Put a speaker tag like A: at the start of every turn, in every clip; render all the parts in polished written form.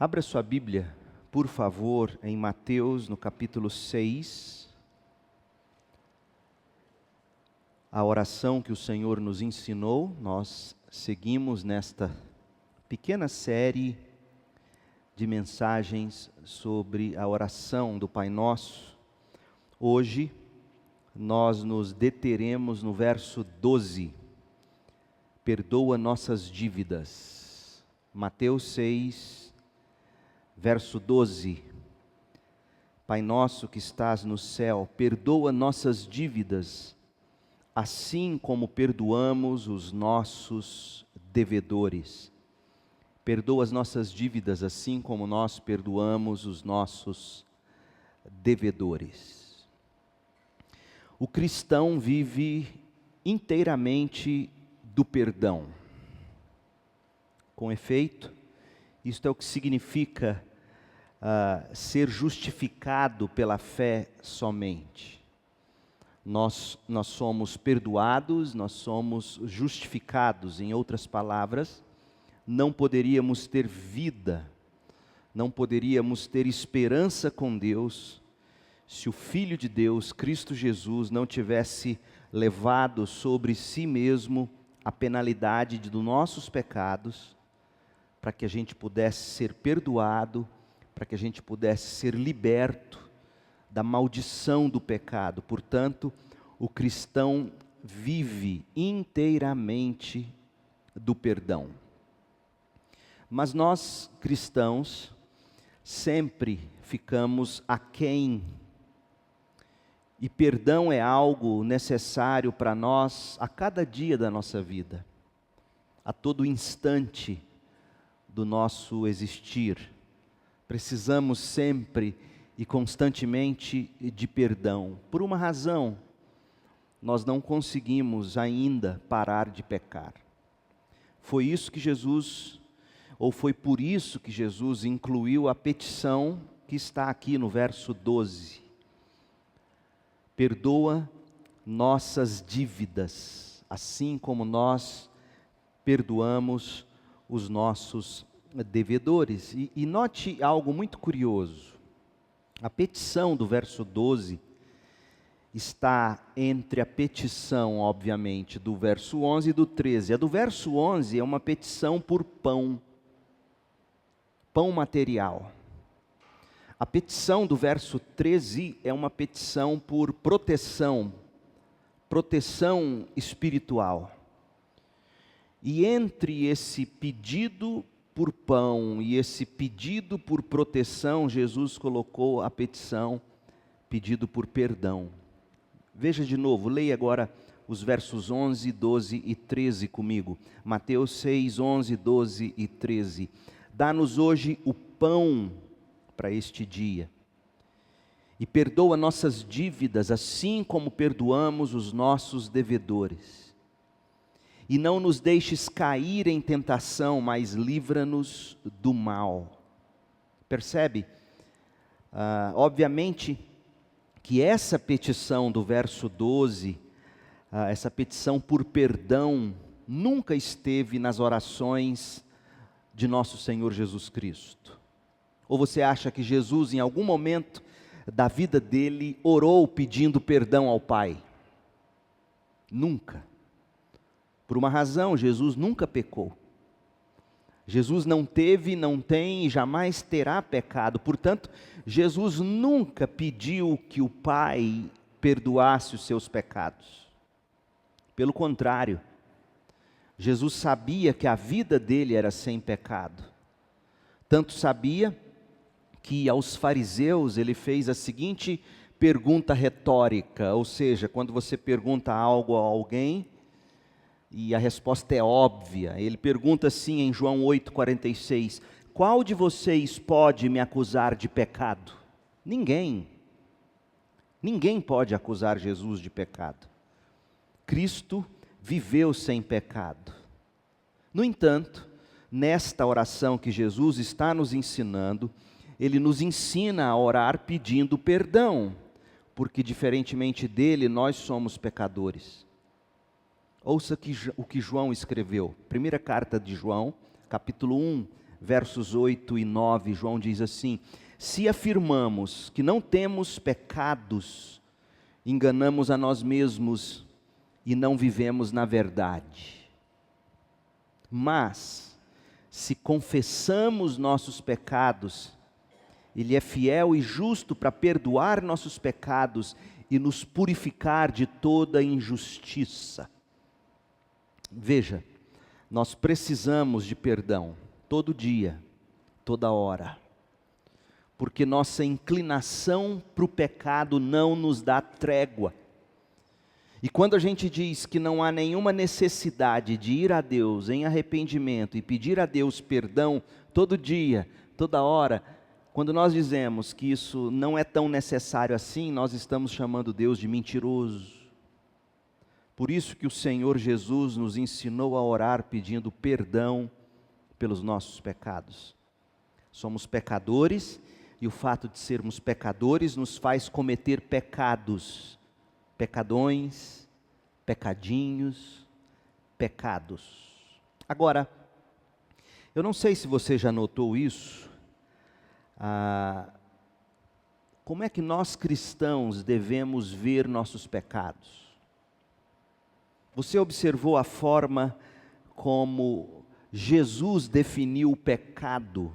A: Abra sua Bíblia, por favor, em Mateus, no capítulo 6. A oração que o Senhor nos ensinou, nós seguimos nesta pequena série de mensagens sobre a oração do Pai Nosso. Hoje, nós nos deteremos no verso 12. Perdoa nossas dívidas. Mateus 6, verso 12. Pai nosso que estás no céu, perdoa nossas dívidas, assim como perdoamos os nossos devedores. Perdoa as nossas dívidas, assim como nós perdoamos os nossos devedores. O cristão vive inteiramente do perdão. Com efeito, isto é o que significa ser justificado pela fé somente. Nós somos perdoados, nós somos justificados. Em outras palavras, não poderíamos ter vida, não poderíamos ter esperança com Deus, se o Filho de Deus, Cristo Jesus, não tivesse levado sobre si mesmo a penalidade dos nossos pecados, para que a gente pudesse ser perdoado, para que a gente pudesse ser liberto da maldição do pecado. Portanto, o cristão vive inteiramente do perdão. Mas nós, cristãos, sempre ficamos aquém. E perdão é algo necessário para nós a cada dia da nossa vida, a todo instante do nosso existir. Precisamos sempre e constantemente de perdão. Por uma razão, nós não conseguimos ainda parar de pecar. Foi por isso que Jesus incluiu a petição que está aqui no verso 12. Perdoa nossas dívidas, assim como nós perdoamos os nossos devedores. E note algo muito curioso. A petição do verso 12 está entre a petição, obviamente, do verso 11 e do 13. A do verso 11 é uma petição por pão material. A petição do verso 13 é uma petição por proteção espiritual. E entre esse pedido por pão e esse pedido por proteção, Jesus colocou a petição, pedido por perdão. Veja de novo, leia agora os versos 11, 12 e 13 comigo. Mateus 6, 11, 12 e 13. Dá-nos hoje o pão para este dia. E perdoa nossas dívidas, assim como perdoamos os nossos devedores. E não nos deixes cair em tentação, mas livra-nos do mal. Percebe? Obviamente que essa petição do verso 12, essa petição por perdão, nunca esteve nas orações de nosso Senhor Jesus Cristo. Ou você acha que Jesus, em algum momento da vida dele, orou pedindo perdão ao Pai? Nunca. Por uma razão, Jesus nunca pecou. Jesus não teve, não tem e jamais terá pecado. Portanto, Jesus nunca pediu que o Pai perdoasse os seus pecados. Pelo contrário, Jesus sabia que a vida dele era sem pecado. Tanto sabia que aos fariseus ele fez a seguinte pergunta retórica, ou seja, quando você pergunta algo a alguém e a resposta é óbvia, ele pergunta assim em João 8,46, qual de vocês pode me acusar de pecado? Ninguém pode acusar Jesus de pecado. Cristo viveu sem pecado. No entanto, nesta oração que Jesus está nos ensinando, ele nos ensina a orar pedindo perdão, porque diferentemente dele, nós somos pecadores. Ouça o que João escreveu, primeira carta de João, capítulo 1, versos 8 e 9, João diz assim: se afirmamos que não temos pecados, enganamos a nós mesmos e não vivemos na verdade. Mas, se confessamos nossos pecados, Ele é fiel e justo para perdoar nossos pecados e nos purificar de toda injustiça. Veja, nós precisamos de perdão todo dia, toda hora, porque nossa inclinação para o pecado não nos dá trégua. E quando a gente diz que não há nenhuma necessidade de ir a Deus em arrependimento e pedir a Deus perdão todo dia, toda hora, quando nós dizemos que isso não é tão necessário assim, nós estamos chamando Deus de mentiroso. Por isso que o Senhor Jesus nos ensinou a orar pedindo perdão pelos nossos pecados. Somos pecadores e o fato de sermos pecadores nos faz cometer pecados, pecadões, pecadinhos, pecados. Agora, eu não sei se você já notou isso, como é que nós cristãos devemos ver nossos pecados? Você observou a forma como Jesus definiu o pecado?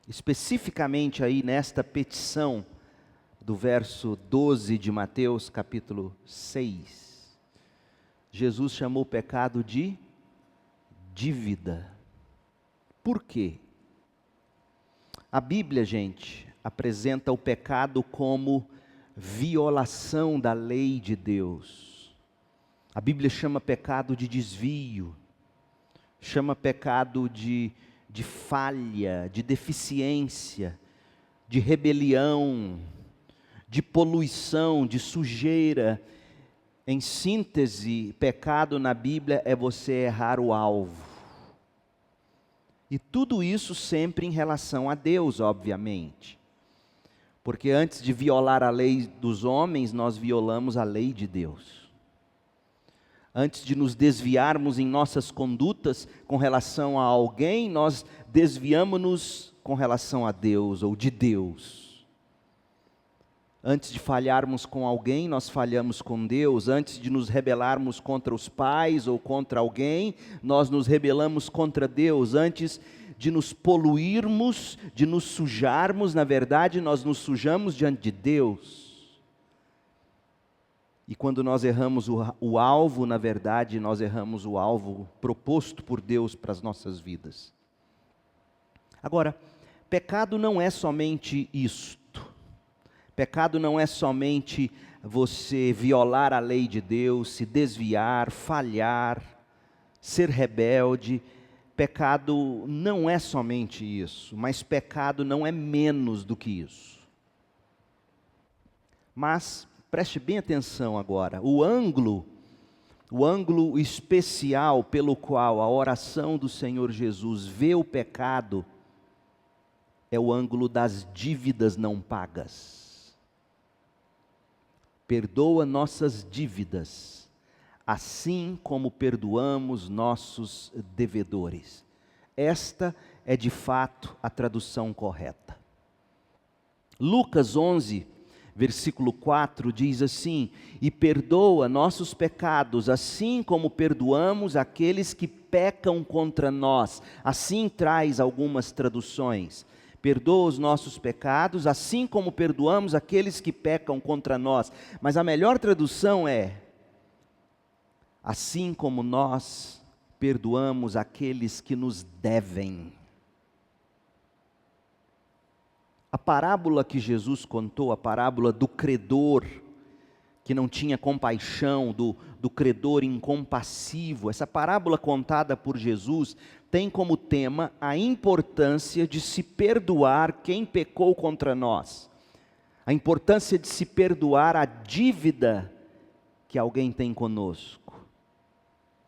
A: Especificamente aí nesta petição do verso 12 de Mateus capítulo 6. Jesus chamou o pecado de dívida. Por quê? A Bíblia, gente, apresenta o pecado como violação da lei de Deus. A Bíblia chama pecado de desvio, chama pecado de falha, de deficiência, de rebelião, de poluição, de sujeira. Em síntese, pecado na Bíblia é você errar o alvo. E tudo isso sempre em relação a Deus, obviamente. Porque antes de violar a lei dos homens, nós violamos a lei de Deus. Antes de nos desviarmos em nossas condutas com relação a alguém, nós desviamos-nos com relação a Deus ou de Deus. Antes de falharmos com alguém, nós falhamos com Deus. Antes de nos rebelarmos contra os pais ou contra alguém, nós nos rebelamos contra Deus. Antes de nos poluirmos, de nos sujarmos, na verdade, nós nos sujamos diante de Deus. E quando nós erramos o alvo, na verdade, nós erramos o alvo proposto por Deus para as nossas vidas. Agora, pecado não é somente isto. Pecado não é somente você violar a lei de Deus, se desviar, falhar, ser rebelde. Pecado não é somente isso, mas pecado não é menos do que isso. Mas preste bem atenção agora, o ângulo especial pelo qual a oração do Senhor Jesus vê o pecado é o ângulo das dívidas não pagas. Perdoa nossas dívidas, assim como perdoamos nossos devedores. Esta é de fato a tradução correta. Lucas 11, versículo 4 diz assim: e perdoa nossos pecados, assim como perdoamos aqueles que pecam contra nós. Assim traz algumas traduções. Perdoa os nossos pecados, assim como perdoamos aqueles que pecam contra nós. Mas a melhor tradução é: assim como nós perdoamos aqueles que nos devem. A parábola que Jesus contou, a parábola do credor, que não tinha compaixão, do credor incompassivo, essa parábola contada por Jesus tem como tema a importância de se perdoar quem pecou contra nós. A importância de se perdoar a dívida que alguém tem conosco.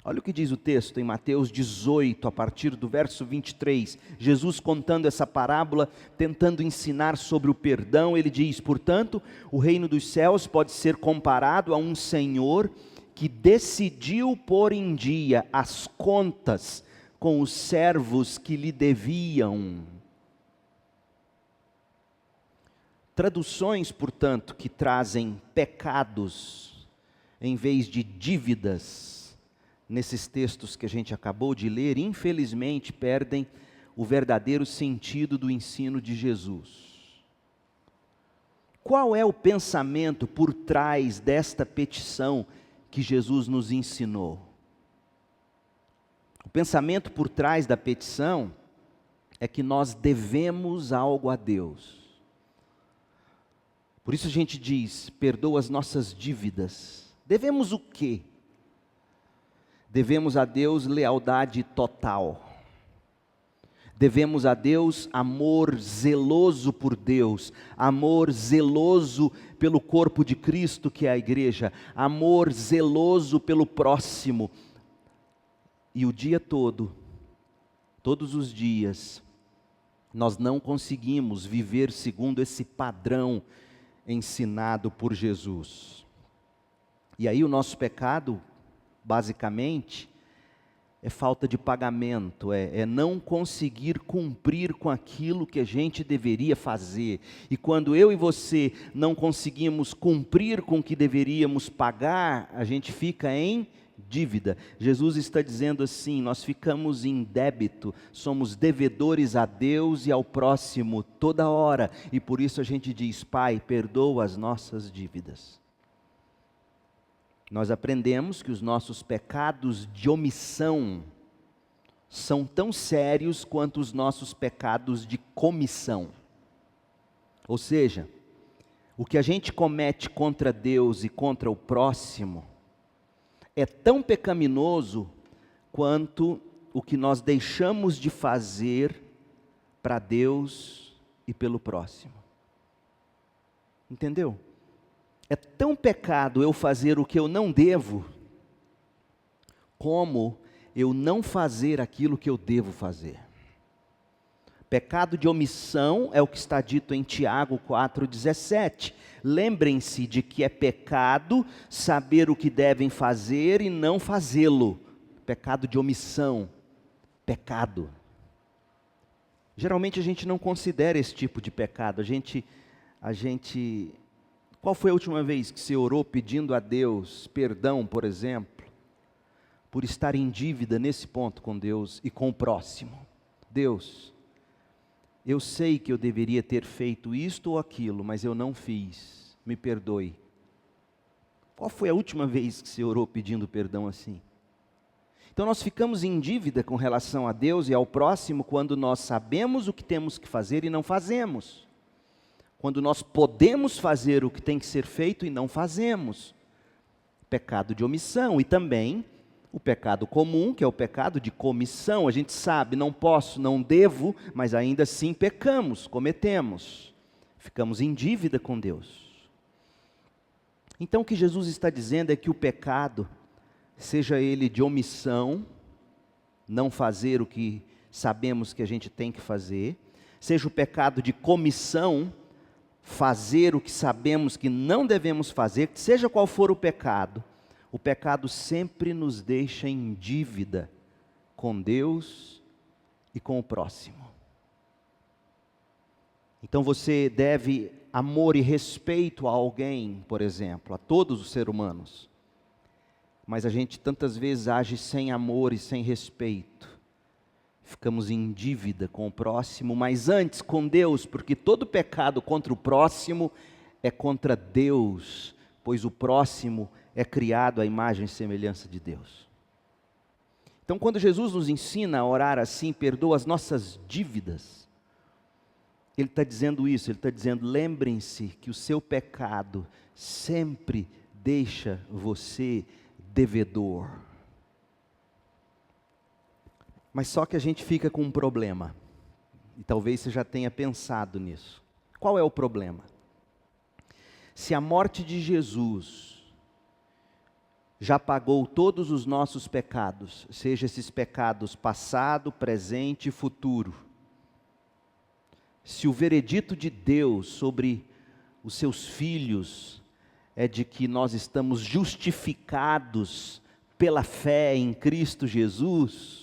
A: Olha o que diz o texto em Mateus 18, a partir do verso 23. Jesus contando essa parábola, tentando ensinar sobre o perdão, ele diz: portanto, o reino dos céus pode ser comparado a um senhor que decidiu pôr em dia as contas com os servos que lhe deviam. Traduções, portanto, que trazem pecados em vez de dívidas, nesses textos que a gente acabou de ler, infelizmente perdem o verdadeiro sentido do ensino de Jesus. Qual é o pensamento por trás desta petição que Jesus nos ensinou? O pensamento por trás da petição é que nós devemos algo a Deus. Por isso a gente diz, perdoa as nossas dívidas. Devemos o quê? Devemos a Deus lealdade total. Devemos a Deus amor zeloso por Deus, amor zeloso pelo corpo de Cristo que é a igreja, amor zeloso pelo próximo. E o dia todo, todos os dias, nós não conseguimos viver segundo esse padrão ensinado por Jesus. E aí o nosso pecado, basicamente, é falta de pagamento, é não conseguir cumprir com aquilo que a gente deveria fazer. E quando eu e você não conseguimos cumprir com o que deveríamos pagar, a gente fica em dívida. Jesus está dizendo assim, nós ficamos em débito, somos devedores a Deus e ao próximo toda hora. E por isso a gente diz, Pai, perdoa as nossas dívidas. Nós aprendemos que os nossos pecados de omissão são tão sérios quanto os nossos pecados de comissão. Ou seja, o que a gente comete contra Deus e contra o próximo é tão pecaminoso quanto o que nós deixamos de fazer para Deus e pelo próximo. Entendeu? É tão pecado eu fazer o que eu não devo, como eu não fazer aquilo que eu devo fazer. Pecado de omissão é o que está dito em Tiago 4,17. Lembrem-se de que é pecado saber o que devem fazer e não fazê-lo. Pecado de omissão, pecado. Geralmente a gente não considera esse tipo de pecado. Qual foi a última vez que você orou pedindo a Deus perdão, por exemplo, por estar em dívida nesse ponto com Deus e com o próximo? Deus, eu sei que eu deveria ter feito isto ou aquilo, mas eu não fiz, me perdoe. Qual foi a última vez que você orou pedindo perdão assim? Então nós ficamos em dívida com relação a Deus e ao próximo quando nós sabemos o que temos que fazer e não fazemos. Quando nós podemos fazer o que tem que ser feito e não fazemos. Pecado de omissão e também o pecado comum, que é o pecado de comissão. A gente sabe, não posso, não devo, mas ainda assim pecamos, cometemos. Ficamos em dívida com Deus. Então o que Jesus está dizendo é que o pecado, seja ele de omissão, não fazer o que sabemos que a gente tem que fazer, seja o pecado de comissão, fazer o que sabemos que não devemos fazer, seja qual for o pecado sempre nos deixa em dívida com Deus e com o próximo. Então você deve amor e respeito a alguém, por exemplo, a todos os seres humanos. Mas a gente tantas vezes age sem amor e sem respeito. Ficamos em dívida com o próximo, mas antes com Deus, porque todo pecado contra o próximo é contra Deus, pois o próximo é criado à imagem e semelhança de Deus. Então quando Jesus nos ensina a orar assim, perdoa as nossas dívidas, Ele está dizendo isso, Ele está dizendo, lembrem-se que o seu pecado sempre deixa você devedor. Mas só que a gente fica com um problema, e talvez você já tenha pensado nisso. Qual é o problema? Se a morte de Jesus já pagou todos os nossos pecados, seja esses pecados passado, presente e futuro, se o veredito de Deus sobre os seus filhos é de que nós estamos justificados pela fé em Cristo Jesus,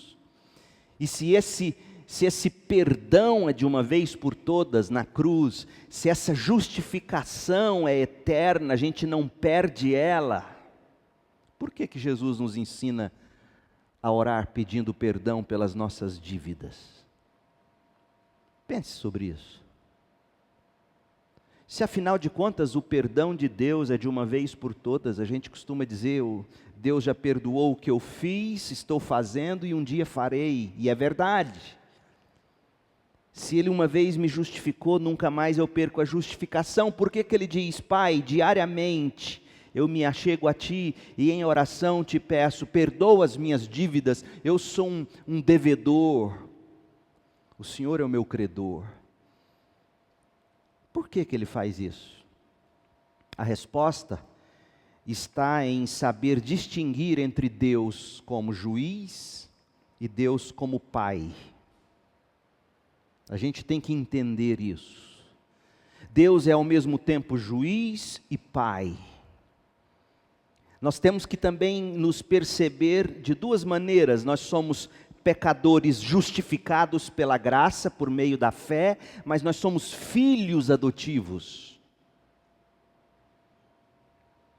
A: E se esse perdão é de uma vez por todas na cruz, se essa justificação é eterna, a gente não perde ela, por que que Jesus nos ensina a orar pedindo perdão pelas nossas dívidas? Pense sobre isso. Se afinal de contas o perdão de Deus é de uma vez por todas, a gente costuma dizer, Deus já perdoou o que eu fiz, estou fazendo e um dia farei, e é verdade. Se Ele uma vez me justificou, nunca mais eu perco a justificação. Por que que Ele diz, Pai, diariamente eu me achego a Ti e em oração te peço, perdoa as minhas dívidas, eu sou um devedor, o Senhor é o meu credor. Por que que Ele faz isso? A resposta está em saber distinguir entre Deus como juiz e Deus como Pai. A gente tem que entender isso. Deus é ao mesmo tempo juiz e Pai. Nós temos que também nos perceber de duas maneiras. Nós somos pecadores justificados pela graça por meio da fé, mas nós somos filhos adotivos.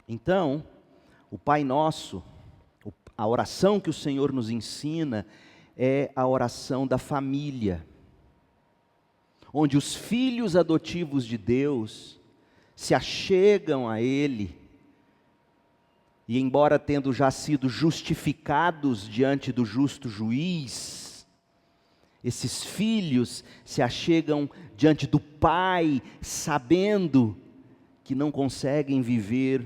A: Então, o Pai Nosso, a oração que o Senhor nos ensina é a oração da família, onde os filhos adotivos de Deus se achegam a Ele, e embora tendo já sido justificados diante do justo juiz, esses filhos se achegam diante do Pai, sabendo que não conseguem viver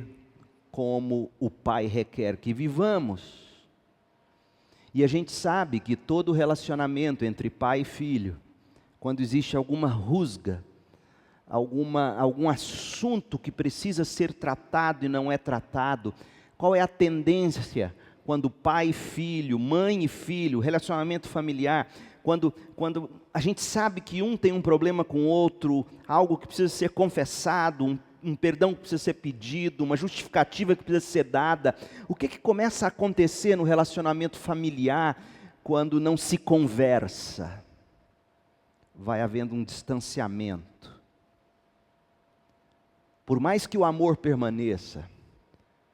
A: como o Pai requer que vivamos. E a gente sabe que todo relacionamento entre pai e filho, quando existe alguma rusga, algum assunto que precisa ser tratado e não é tratado, qual é a tendência quando pai e filho, mãe e filho, relacionamento familiar, quando a gente sabe que um tem um problema com o outro, algo que precisa ser confessado, um perdão que precisa ser pedido, uma justificativa que precisa ser dada, o que começa a acontecer no relacionamento familiar quando não se conversa? Vai havendo um distanciamento. Por mais que o amor permaneça,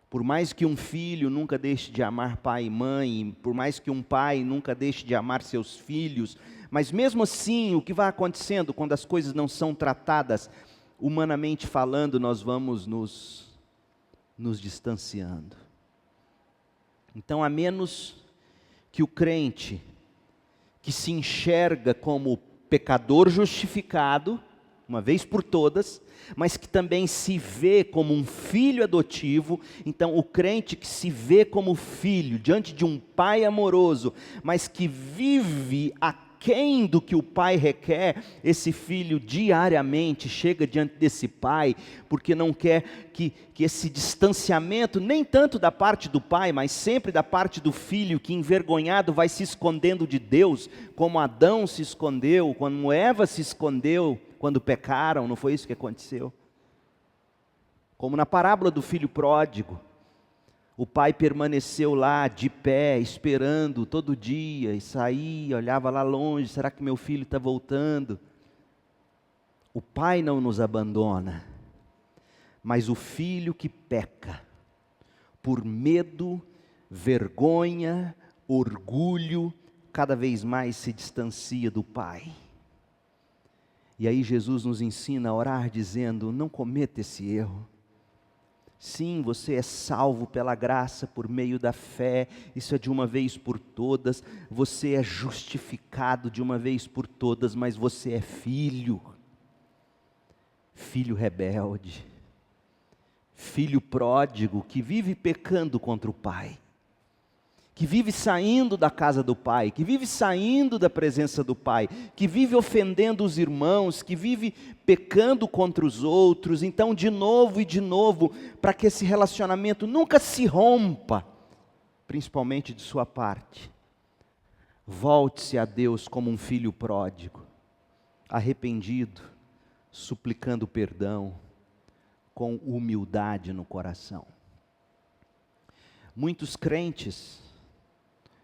A: por mais que um filho nunca deixe de amar pai e mãe, por mais que um pai nunca deixe de amar seus filhos, mas mesmo assim, o que vai acontecendo quando as coisas não são tratadas, humanamente falando, nós vamos nos distanciando. Então, a menos que o crente, que se enxerga como pecador justificado, uma vez por todas, mas que também se vê como um filho adotivo, então o crente que se vê como filho, diante de um pai amoroso, mas que vive aquém do que o pai requer, esse filho diariamente chega diante desse pai, porque não quer que esse distanciamento, nem tanto da parte do pai, mas sempre da parte do filho, que envergonhado vai se escondendo de Deus, como Adão se escondeu, como Eva se escondeu, quando pecaram, não foi isso que aconteceu? Como na parábola do filho pródigo, o pai permaneceu lá de pé, esperando todo dia, e saía, olhava lá longe, será que meu filho está voltando? O pai não nos abandona, mas o filho que peca, por medo, vergonha, orgulho, cada vez mais se distancia do pai. E aí Jesus nos ensina a orar dizendo, não cometa esse erro. Sim, você é salvo pela graça por meio da fé, isso é de uma vez por todas, você é justificado de uma vez por todas, mas você é filho, filho rebelde, filho pródigo que vive pecando contra o pai, que vive saindo da casa do pai, que vive saindo da presença do pai, que vive ofendendo os irmãos, que vive pecando contra os outros. Então, de novo e de novo, para que esse relacionamento nunca se rompa, principalmente de sua parte, volte-se a Deus como um filho pródigo, arrependido, suplicando perdão, com humildade no coração. Muitos crentes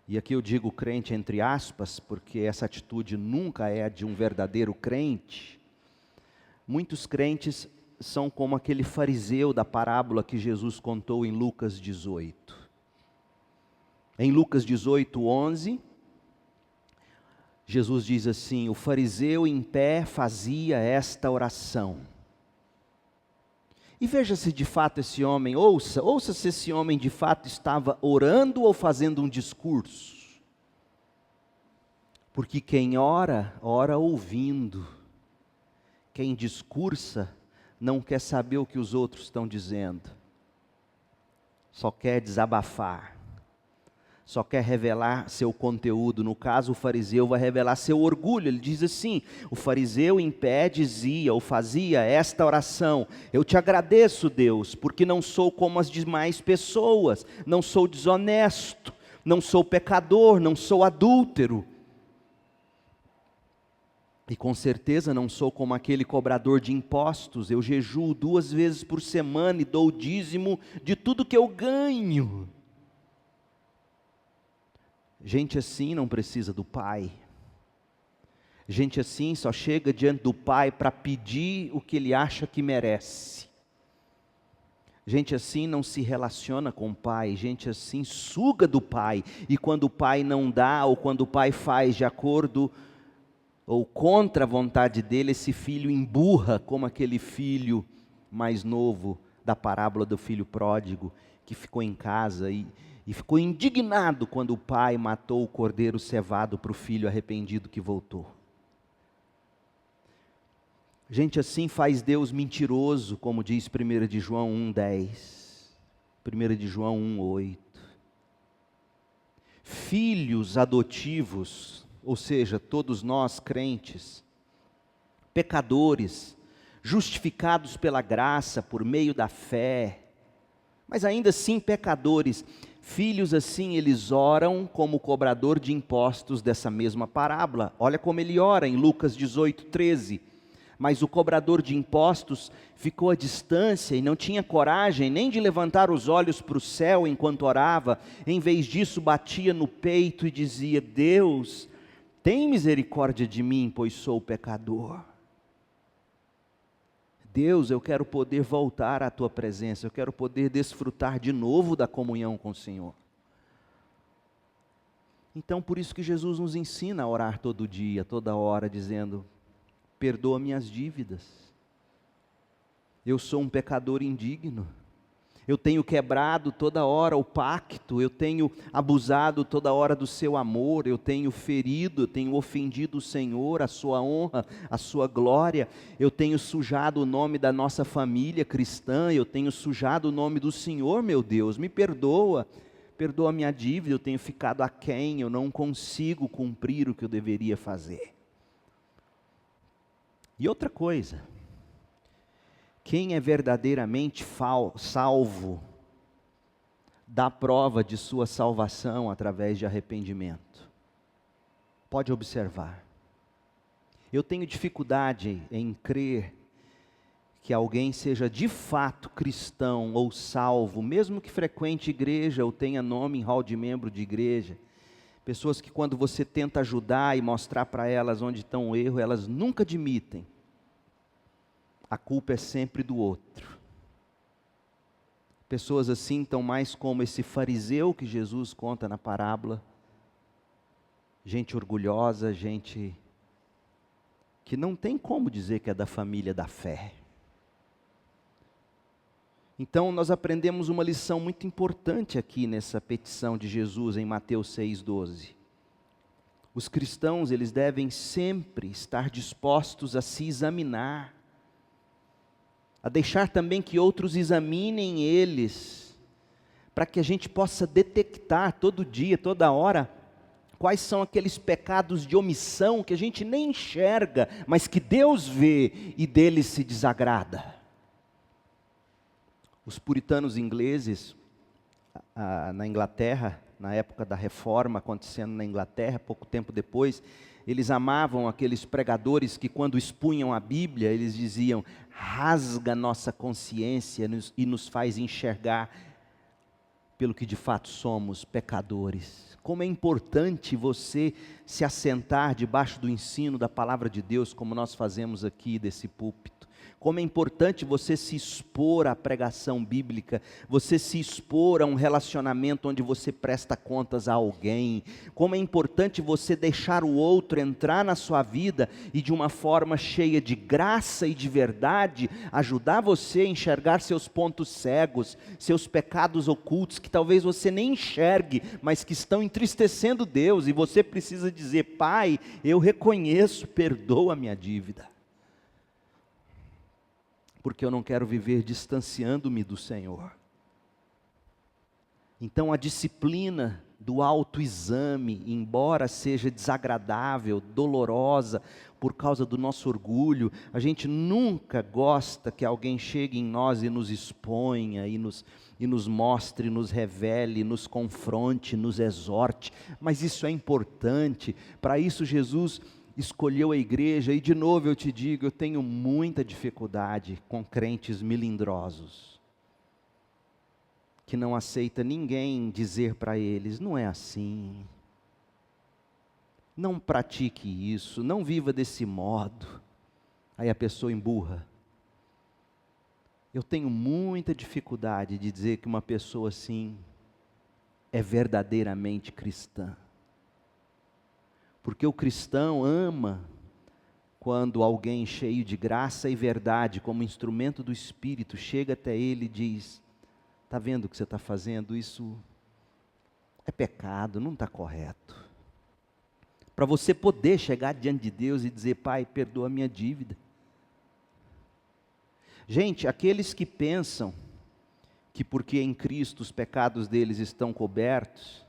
A: e aqui eu digo crente entre aspas, porque essa atitude nunca é a de um verdadeiro crente. Muitos crentes são como aquele fariseu da parábola que Jesus contou em Lucas 18. Em Lucas 18, 11, Jesus diz assim: o fariseu em pé fazia esta oração. E veja se de fato esse homem, ouça se esse homem de fato estava orando ou fazendo um discurso. Porque quem ora, ora ouvindo. Quem discursa, não quer saber o que os outros estão dizendo. Só quer desabafar. Só quer revelar seu conteúdo. No caso, o fariseu vai revelar seu orgulho. Ele diz assim: o fariseu em pé dizia ou fazia esta oração: eu te agradeço, Deus, porque não sou como as demais pessoas, não sou desonesto, não sou pecador, não sou adúltero. E com certeza não sou como aquele cobrador de impostos. Eu jejuo 2 vezes por semana e dou o dízimo de tudo que eu ganho. Gente assim não precisa do Pai. Gente assim só chega diante do Pai para pedir o que ele acha que merece. Gente assim não se relaciona com o Pai. Gente assim suga do Pai. E quando o Pai não dá, ou quando o Pai faz de acordo ou contra a vontade dele, esse filho emburra, como aquele filho mais novo da parábola do filho pródigo, que ficou em casa e ficou indignado quando o pai matou o cordeiro cevado para o filho arrependido que voltou. Gente assim faz Deus mentiroso, como diz 1 de João 1,10, 1 de João 1,8. Filhos adotivos, ou seja, todos nós crentes, pecadores, justificados pela graça por meio da fé, mas ainda assim pecadores. Filhos assim, eles oram como o cobrador de impostos dessa mesma parábola. Olha como ele ora em Lucas 18, 13. Mas o cobrador de impostos ficou à distância e não tinha coragem nem de levantar os olhos para o céu enquanto orava. Em vez disso, batia no peito e dizia: Deus, tem misericórdia de mim, pois sou pecador. Deus, eu quero poder voltar à tua presença, eu quero poder desfrutar de novo da comunhão com o Senhor. Então, por isso que Jesus nos ensina a orar todo dia, toda hora, dizendo: perdoa minhas dívidas. Eu sou um pecador indigno. Eu tenho quebrado toda hora o pacto, eu tenho abusado toda hora do seu amor, eu tenho ferido, eu tenho ofendido o Senhor, a sua honra, a sua glória, eu tenho sujado o nome da nossa família cristã, eu tenho sujado o nome do Senhor, meu Deus, me perdoa, perdoa a minha dívida, eu tenho ficado aquém, eu não consigo cumprir o que eu deveria fazer. E outra coisa, quem é verdadeiramente salvo, dá prova de sua salvação através de arrependimento. Pode observar. Eu tenho dificuldade em crer que alguém seja de fato cristão ou salvo, mesmo que frequente igreja ou tenha nome em hall de membro de igreja. Pessoas que quando você tenta ajudar e mostrar para elas onde está o erro, elas nunca admitem. A culpa é sempre do outro. Pessoas assim estão mais como esse fariseu que Jesus conta na parábola. Gente orgulhosa, gente que não tem como dizer que é da família da fé. Então nós aprendemos uma lição muito importante aqui nessa petição de Jesus em Mateus 6,12. Os cristãos, eles devem sempre estar dispostos a se examinar, a deixar também que outros examinem eles, para que a gente possa detectar todo dia, toda hora, quais são aqueles pecados de omissão que a gente nem enxerga, mas que Deus vê e deles se desagrada. Os puritanos ingleses, na Inglaterra, na época da Reforma acontecendo na Inglaterra, pouco tempo depois, eles amavam aqueles pregadores que quando expunham a Bíblia, eles diziam: rasga nossa consciência e nos faz enxergar pelo que de fato somos, pecadores. Como é importante você se assentar debaixo do ensino da palavra de Deus, como nós fazemos aqui desse púlpito. Como é importante você se expor à pregação bíblica, você se expor a um relacionamento onde você presta contas a alguém. Como é importante você deixar o outro entrar na sua vida e de uma forma cheia de graça e de verdade, ajudar você a enxergar seus pontos cegos, seus pecados ocultos, que talvez você nem enxergue, mas que estão entristecendo Deus, e você precisa dizer: Pai, eu reconheço, perdoa a minha dívida. Porque eu não quero viver distanciando-me do Senhor. Então a disciplina do autoexame, embora seja desagradável, dolorosa, por causa do nosso orgulho, a gente nunca gosta que alguém chegue em nós e nos exponha, e nos mostre, nos revele, nos confronte, nos exorte, mas isso é importante. Para isso Jesus escolheu a igreja, e de novo eu te digo, eu tenho muita dificuldade com crentes melindrosos, que não aceita ninguém dizer para eles: não é assim, não pratique isso, não viva desse modo. Aí a pessoa emburra. Eu tenho muita dificuldade de dizer que uma pessoa assim é verdadeiramente cristã. Porque o cristão ama quando alguém cheio de graça e verdade, como instrumento do Espírito, chega até ele e diz: está vendo o que você está fazendo? Isso é pecado, não está correto. Para você poder chegar diante de Deus e dizer: Pai, perdoa a minha dívida. Gente, aqueles que pensam que porque em Cristo os pecados deles estão cobertos,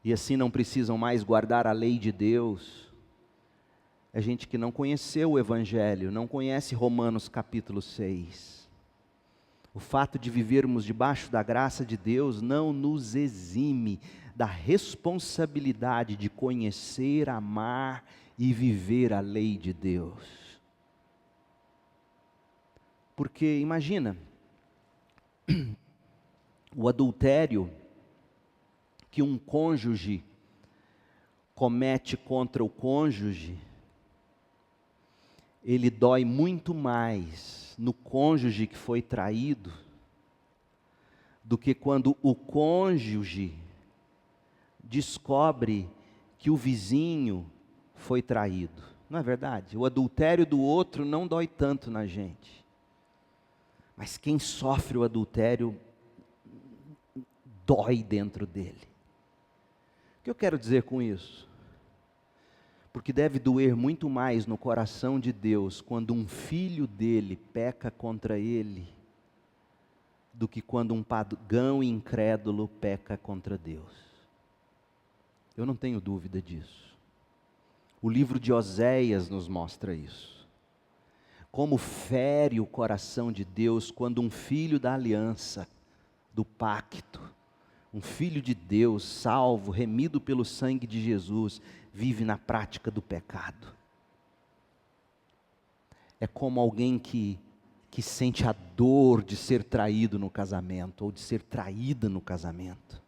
A: e assim não precisam mais guardar a lei de Deus, é gente que não conheceu o Evangelho, não conhece Romanos capítulo 6. O fato de vivermos debaixo da graça de Deus não nos exime da responsabilidade de conhecer, amar e viver a lei de Deus. Porque imagina, o adultério que um cônjuge comete contra o cônjuge, ele dói muito mais no cônjuge que foi traído, do que quando o cônjuge descobre que o vizinho foi traído. Não é verdade? O adultério do outro não dói tanto na gente. Mas quem sofre o adultério, dói dentro dele. O que eu quero dizer com isso? Porque deve doer muito mais no coração de Deus quando um filho dele peca contra ele, do que quando um pagão incrédulo peca contra Deus. Eu não tenho dúvida disso. O livro de Oséias nos mostra isso. Como fere o coração de Deus quando um filho da aliança, do pacto, um filho de Deus, salvo, remido pelo sangue de Jesus, vive na prática do pecado. É como alguém que sente a dor de ser traído no casamento, ou de ser traída no casamento.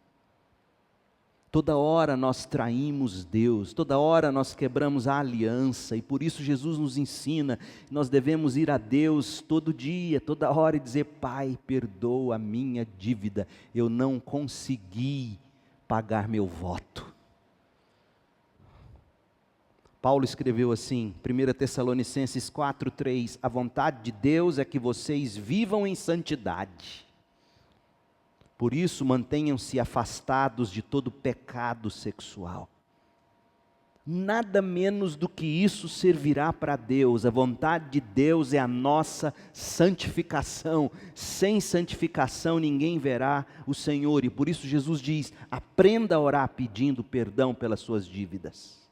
A: Toda hora nós traímos Deus, toda hora nós quebramos a aliança, e por isso Jesus nos ensina, nós devemos ir a Deus todo dia, toda hora, e dizer: Pai, perdoa a minha dívida, eu não consegui pagar meu voto. Paulo escreveu assim, 1 Tessalonicenses 4:3, a vontade de Deus é que vocês vivam em santidade. Por isso, mantenham-se afastados de todo pecado sexual. Nada menos do que isso servirá para Deus. A vontade de Deus é a nossa santificação. Sem santificação ninguém verá o Senhor. E por isso Jesus diz: aprenda a orar pedindo perdão pelas suas dívidas.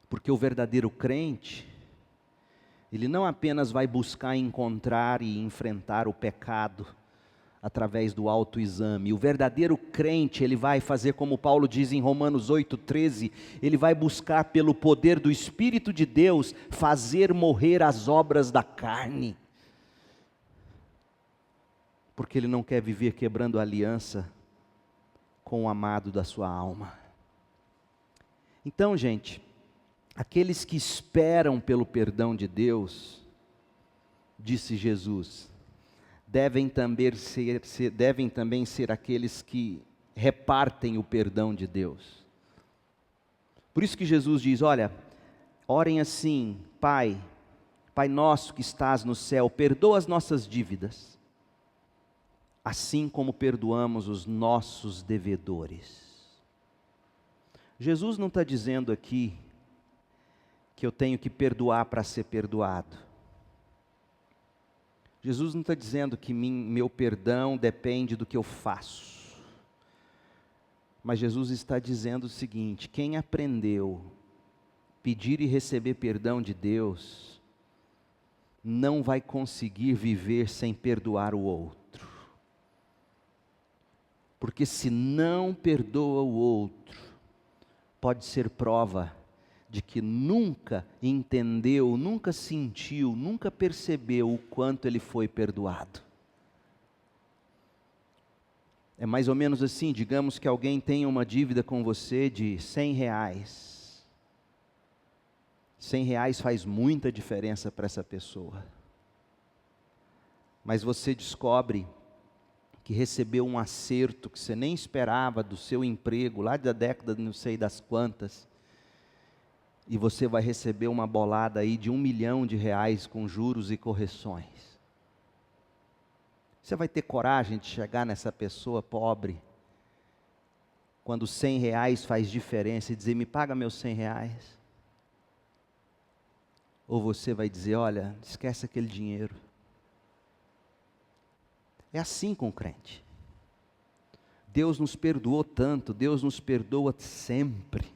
A: Porque o verdadeiro crente, ele não apenas vai buscar encontrar e enfrentar o pecado através do autoexame. O verdadeiro crente, ele vai fazer como Paulo diz em Romanos 8:13, ele vai buscar pelo poder do Espírito de Deus fazer morrer as obras da carne. Porque ele não quer viver quebrando a aliança com o amado da sua alma. Então, gente, aqueles que esperam pelo perdão de Deus, disse Jesus, devem também ser aqueles que repartem o perdão de Deus. Por isso que Jesus diz, olha, orem assim, Pai nosso que estás no céu, perdoa as nossas dívidas, assim como perdoamos os nossos devedores. Jesus não está dizendo aqui que eu tenho que perdoar para ser perdoado. Jesus não está dizendo que meu perdão depende do que eu faço. Mas Jesus está dizendo o seguinte: quem aprendeu a pedir e receber perdão de Deus, não vai conseguir viver sem perdoar o outro. Porque se não perdoa o outro, pode ser prova de que nunca entendeu, nunca sentiu, nunca percebeu o quanto ele foi perdoado. É mais ou menos assim, digamos que alguém tenha uma dívida com você de R$100. R$100 faz muita diferença para essa pessoa. Mas você descobre que recebeu um acerto que você nem esperava do seu emprego, lá da década não sei das quantas, e você vai receber uma bolada aí de R$1 milhão com juros e correções. Você vai ter coragem de chegar nessa pessoa pobre, quando R$100 faz diferença, e dizer, me paga meus R$100? Ou você vai dizer, olha, esquece aquele dinheiro. É assim com o crente. Deus nos perdoou tanto, Deus nos perdoa sempre.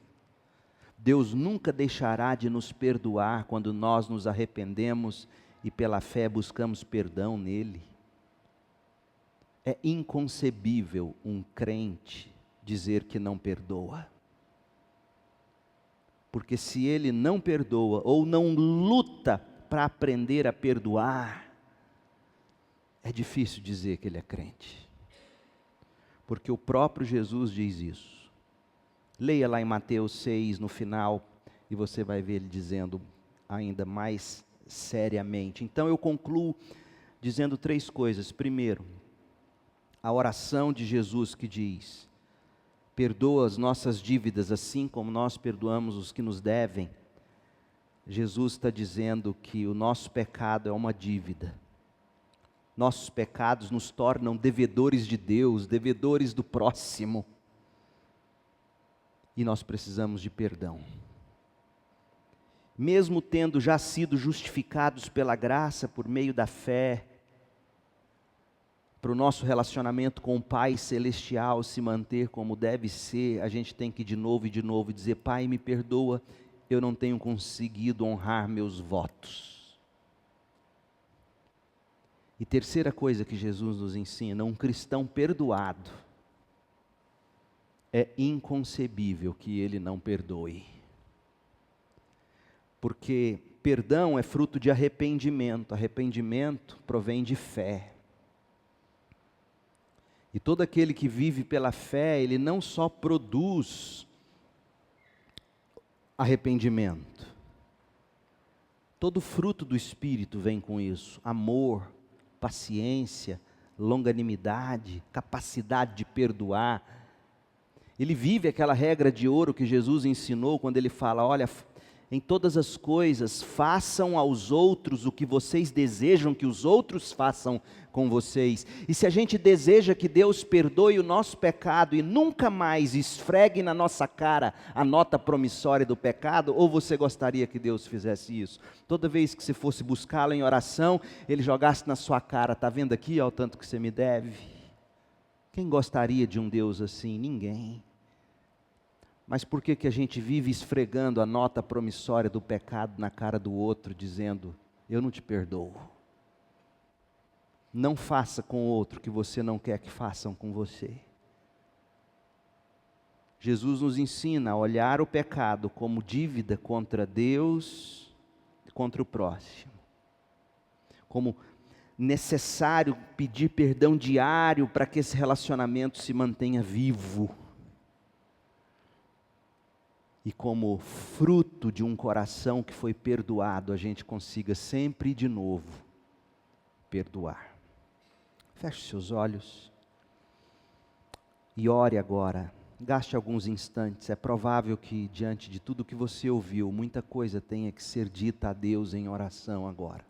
A: Deus nunca deixará de nos perdoar quando nós nos arrependemos e pela fé buscamos perdão nele. É inconcebível um crente dizer que não perdoa. Porque se ele não perdoa ou não luta para aprender a perdoar, é difícil dizer que ele é crente. Porque o próprio Jesus diz isso. Leia lá em Mateus 6, no final, e você vai ver ele dizendo ainda mais seriamente. Então eu concluo dizendo 3 coisas. Primeiro, a oração de Jesus que diz, perdoa as nossas dívidas assim como nós perdoamos os que nos devem. Jesus está dizendo que o nosso pecado é uma dívida. Nossos pecados nos tornam devedores de Deus, devedores do próximo. E nós precisamos de perdão. Mesmo tendo já sido justificados pela graça, por meio da fé, para o nosso relacionamento com o Pai Celestial se manter como deve ser, a gente tem que de novo dizer, Pai, me perdoa, eu não tenho conseguido honrar meus votos. E terceira coisa que Jesus nos ensina, um cristão perdoado, é inconcebível que ele não perdoe. Porque perdão é fruto de arrependimento, arrependimento provém de fé. E todo aquele que vive pela fé, ele não só produz arrependimento, todo fruto do Espírito vem com isso, amor, paciência, longanimidade, capacidade de perdoar. Ele vive aquela regra de ouro que Jesus ensinou quando ele fala, olha, em todas as coisas, façam aos outros o que vocês desejam que os outros façam com vocês. E se a gente deseja que Deus perdoe o nosso pecado e nunca mais esfregue na nossa cara a nota promissória do pecado, ou você gostaria que Deus fizesse isso? Toda vez que você fosse buscá-lo em oração, Ele jogasse na sua cara, está vendo aqui ó, o tanto que você me deve? Quem gostaria de um Deus assim? Ninguém. Mas por que a gente vive esfregando a nota promissória do pecado na cara do outro, dizendo, eu não te perdoo. Não faça com o outro o que você não quer que façam com você. Jesus nos ensina a olhar o pecado como dívida contra Deus e contra o próximo. Como necessário pedir perdão diário para que esse relacionamento se mantenha vivo. E como fruto de um coração que foi perdoado, a gente consiga sempre de novo perdoar. Feche seus olhos e ore agora. Gaste alguns instantes. É provável que diante de tudo que você ouviu, muita coisa tenha que ser dita a Deus em oração agora.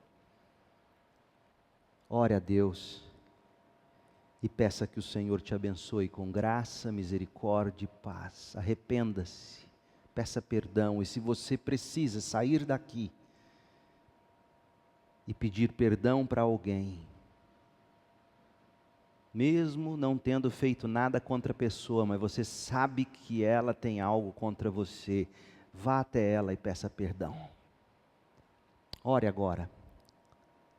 A: Ore a Deus e peça que o Senhor te abençoe com graça, misericórdia e paz. Arrependa-se, peça perdão, e se você precisa sair daqui e pedir perdão para alguém, mesmo não tendo feito nada contra a pessoa, mas você sabe que ela tem algo contra você, vá até ela e peça perdão. Ore agora.